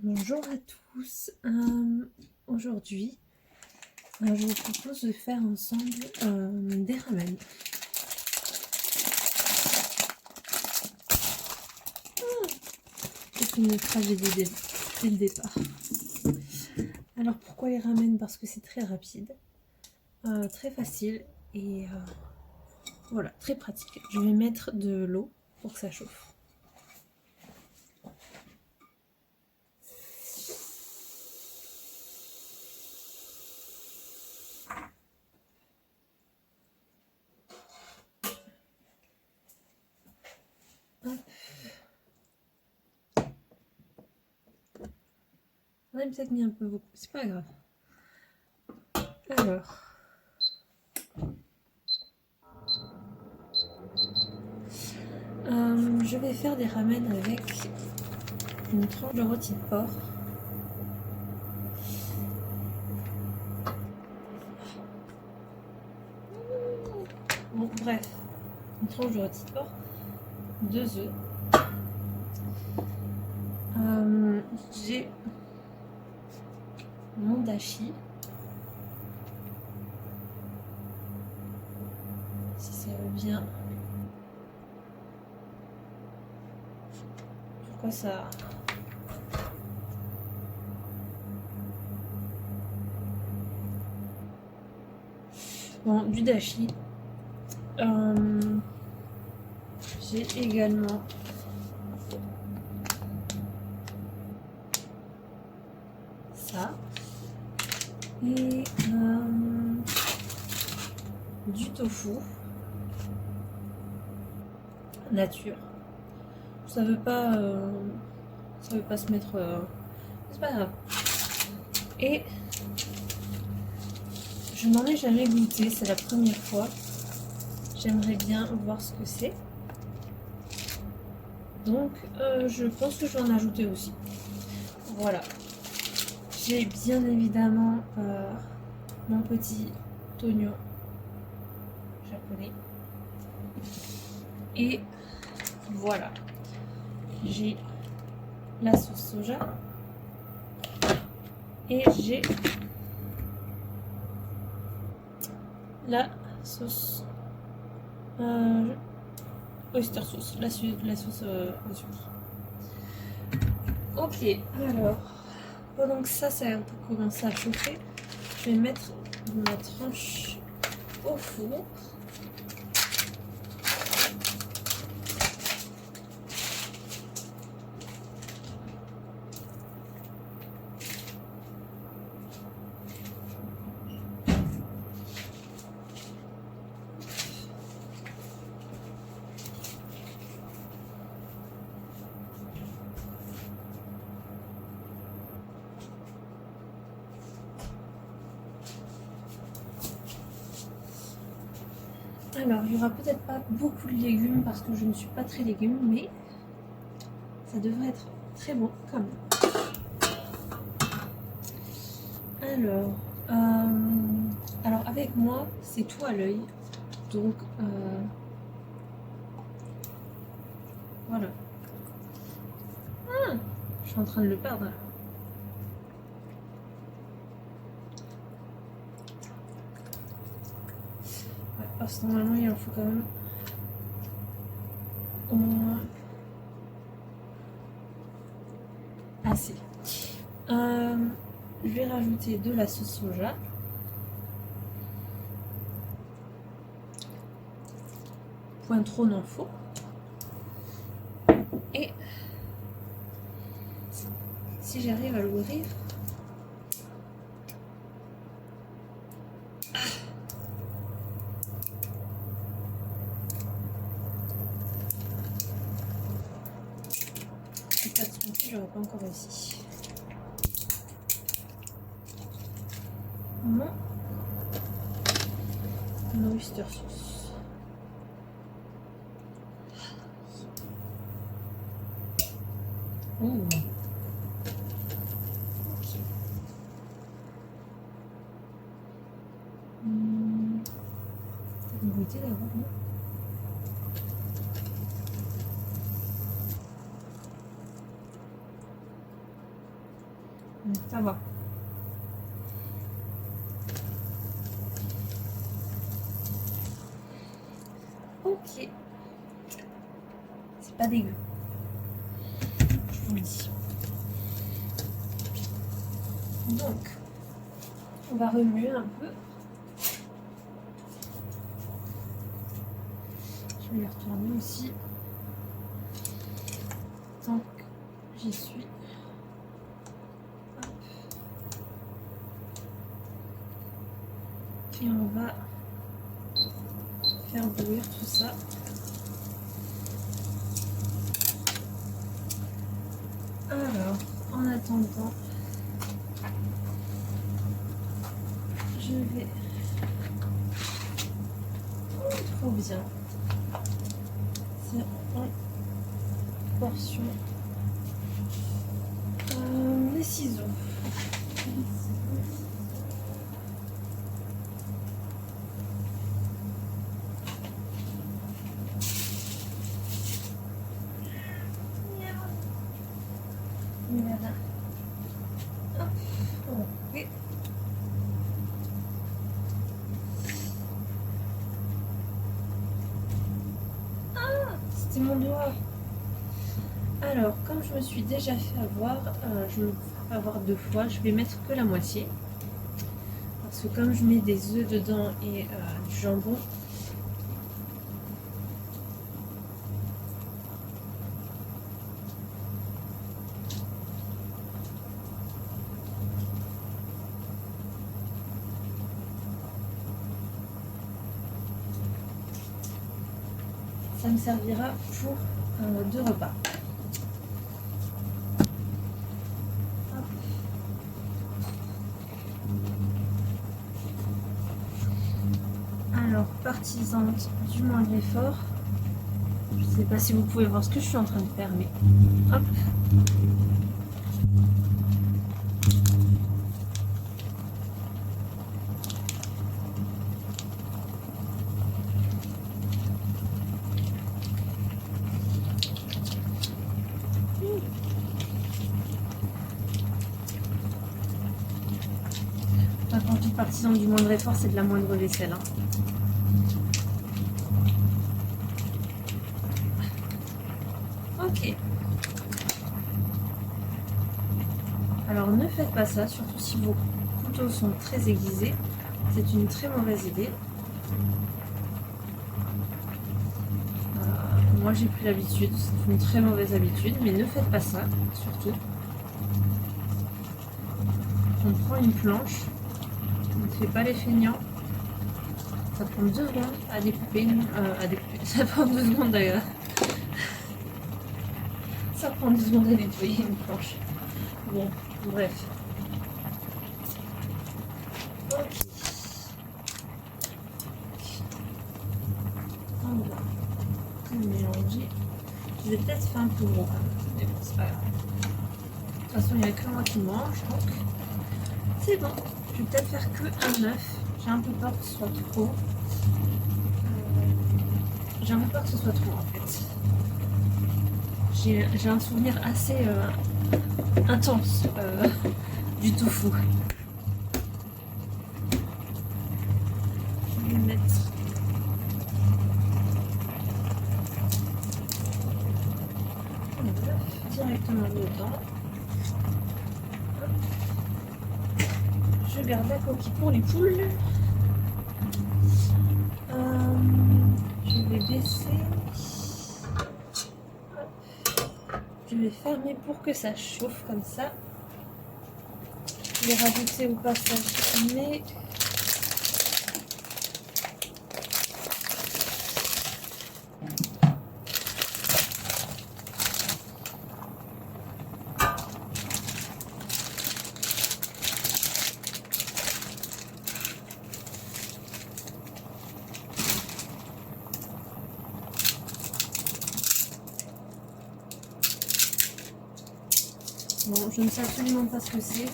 Bonjour à tous. Aujourd'hui, je vous propose de faire ensemble des ramen. C'est une tragédie dès le départ. Alors pourquoi les ramen? Parce que c'est très rapide, très facile et voilà, très pratique. Je vais mettre de l'eau pour que ça chauffe. Hop. On a peut-être mis un peu beaucoup, c'est pas grave. Alors, je vais faire des ramen avec une tranche de rôti de porc. Bon, bref, une tranche de rôti de porc, 2 œufs. J'ai mon dashi. Si ça veut bien. Pourquoi ça... Bon, du dashi. J'ai également ça. Et du tofu nature. Ça veut pas se mettre... c'est pas grave. Et je n'en ai jamais goûté, c'est la première fois. J'aimerais bien voir ce que c'est. Donc je pense que je vais en ajouter aussi. Voilà. J'ai bien évidemment mon petit oignon japonais. Et voilà. J'ai la sauce soja. Et j'ai la sauce oyster sauce. La sauce au sucre. Ok, alors, pendant que ça a un peu commencé à chauffer, je vais mettre ma tranche au four. Alors, il n'y aura peut-être pas beaucoup de légumes parce que je ne suis pas très légumes, mais ça devrait être très bon quand même. Alors avec moi, c'est tout à l'œil, donc voilà. Ah, je suis en train de le perdre. Ouais, parce que normalement, il en faut quand même au moins assez. Je vais rajouter de la sauce soja. Point trop n'en faut. Et si j'arrive à l'ouvrir, c'est pas de tromper, j'aurais pas encore réussi. Mon oyster sauce. Mmh. Ok. T'as goûté d'abord, non? Ça va. Ok. C'est pas dégueu. Je vous le dis. Donc, on va remuer un peu. Je vais les retourner aussi. Tant que j'y suis. Hop. Et on va faire bouillir tout ça. Alors, en attendant, je vais... Oh, trop bien. C'est en portion. Les ciseaux. Voilà. Hop. Ok. Ah, c'était mon doigt. Alors, comme je me suis déjà fait avoir, je me fais avoir 2 fois, je vais mettre que la moitié. Parce que comme je mets des œufs dedans et du jambon, ça me servira pour 2 repas. Hop. Alors, partisante du moindre effort. Je ne sais pas si vous pouvez voir ce que je suis en train de faire, mais hop. Quand je dis partisan du moindre effort, c'est de la moindre vaisselle. Hein. Ok. Alors ne faites pas ça, surtout si vos couteaux sont très aiguisés. C'est une très mauvaise idée. Moi j'ai pris l'habitude, c'est une très mauvaise habitude, mais ne faites pas ça, surtout. On prend une planche, on ne fait pas les feignants. Ça prend 2 secondes à découper, ça prend 2 secondes d'ailleurs. Ça prend 2 secondes à nettoyer une planche. Bon, bref. Ok. On va tout mélanger. Je vais peut-être faire un peu gros quand même, mais bon, c'est pas grave. De toute façon, il n'y a que moi qui mange, donc c'est bon. Je vais peut-être faire que un œuf. J'ai un peu peur que ce soit trop. J'ai un peu peur que ce soit trop en fait. J'ai un souvenir assez intense du tofu. Je vais mettre l'œuf directement dedans. Je garde la coquille pour les poules. Je vais baisser. Je vais fermer pour que ça chauffe comme ça. Je vais rajouter au passage mes bon, je ne sais absolument pas ce que c'est.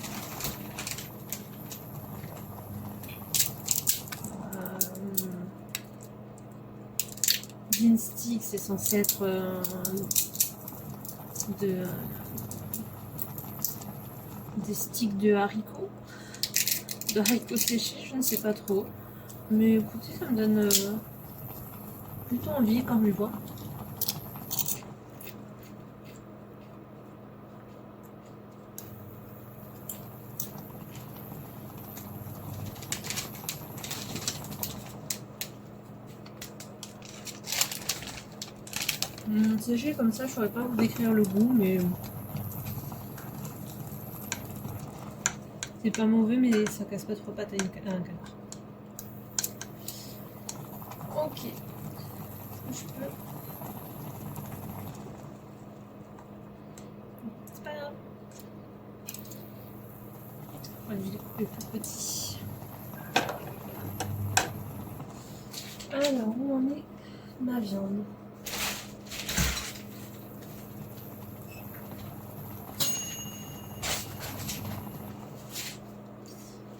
Bean stick, c'est censé être des sticks de haricots séchés, je ne sais pas trop. Mais écoutez, ça me donne plutôt envie quand je les vois. Séché comme ça, je saurais pas vous décrire le goût, mais c'est pas mauvais, mais ça casse pas trop pattes à un canard. Ok, je peux. C'est pas grave. On va lui couper plus petit. Alors, où en est ma viande?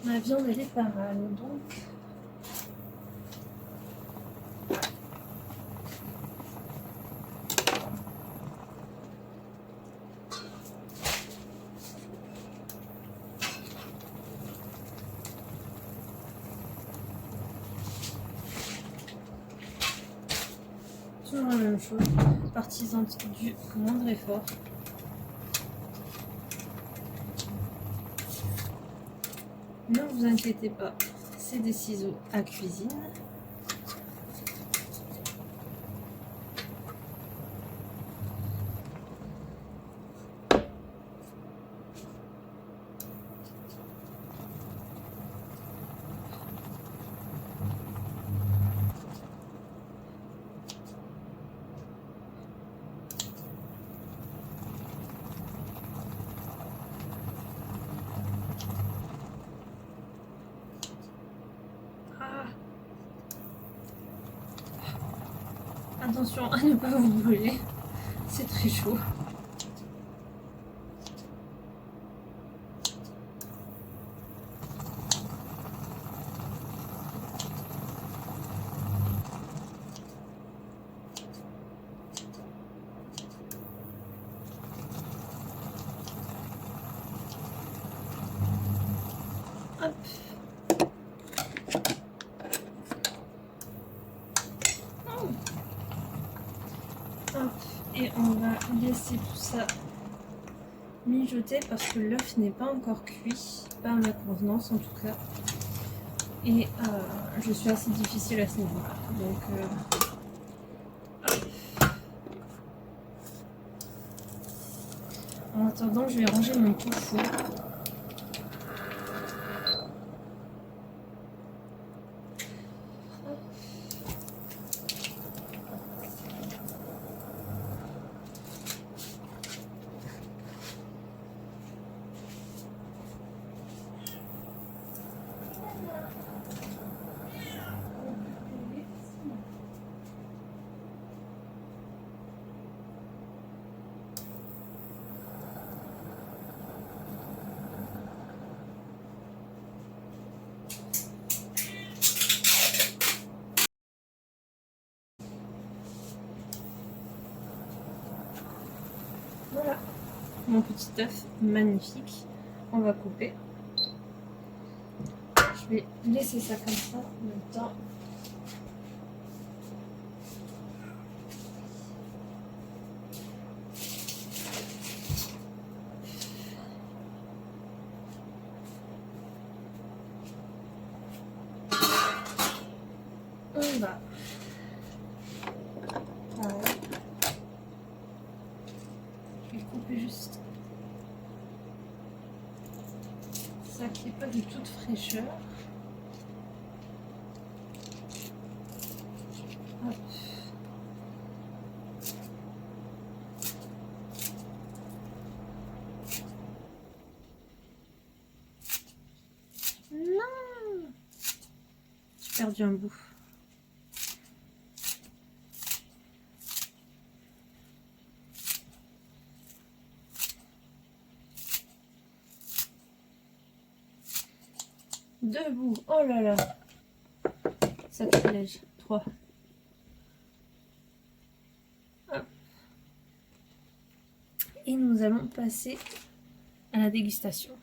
Ma viande, elle est pas mal, donc. Toujours la même chose, partisan du moindre effort. Ne vous inquiétez pas, c'est des ciseaux à cuisine. Attention à ne pas vous brûler, c'est très chaud. Hop. Hop. Et on va laisser tout ça mijoter parce que l'œuf n'est pas encore cuit, pas à ma convenance en tout cas. Et je suis assez difficile à ce niveau-là. Donc en attendant, je vais ranger mon tofu. Voilà, mon petit œuf magnifique. On va couper. Je vais laisser ça comme ça en même temps. On va je vais couper juste ça qui n'est pas de toute fraîcheur. Hop. Non, j'ai perdu un bout. Deux bouts, oh là là, sacrilège. 3. Hop. Et nous allons passer à la dégustation.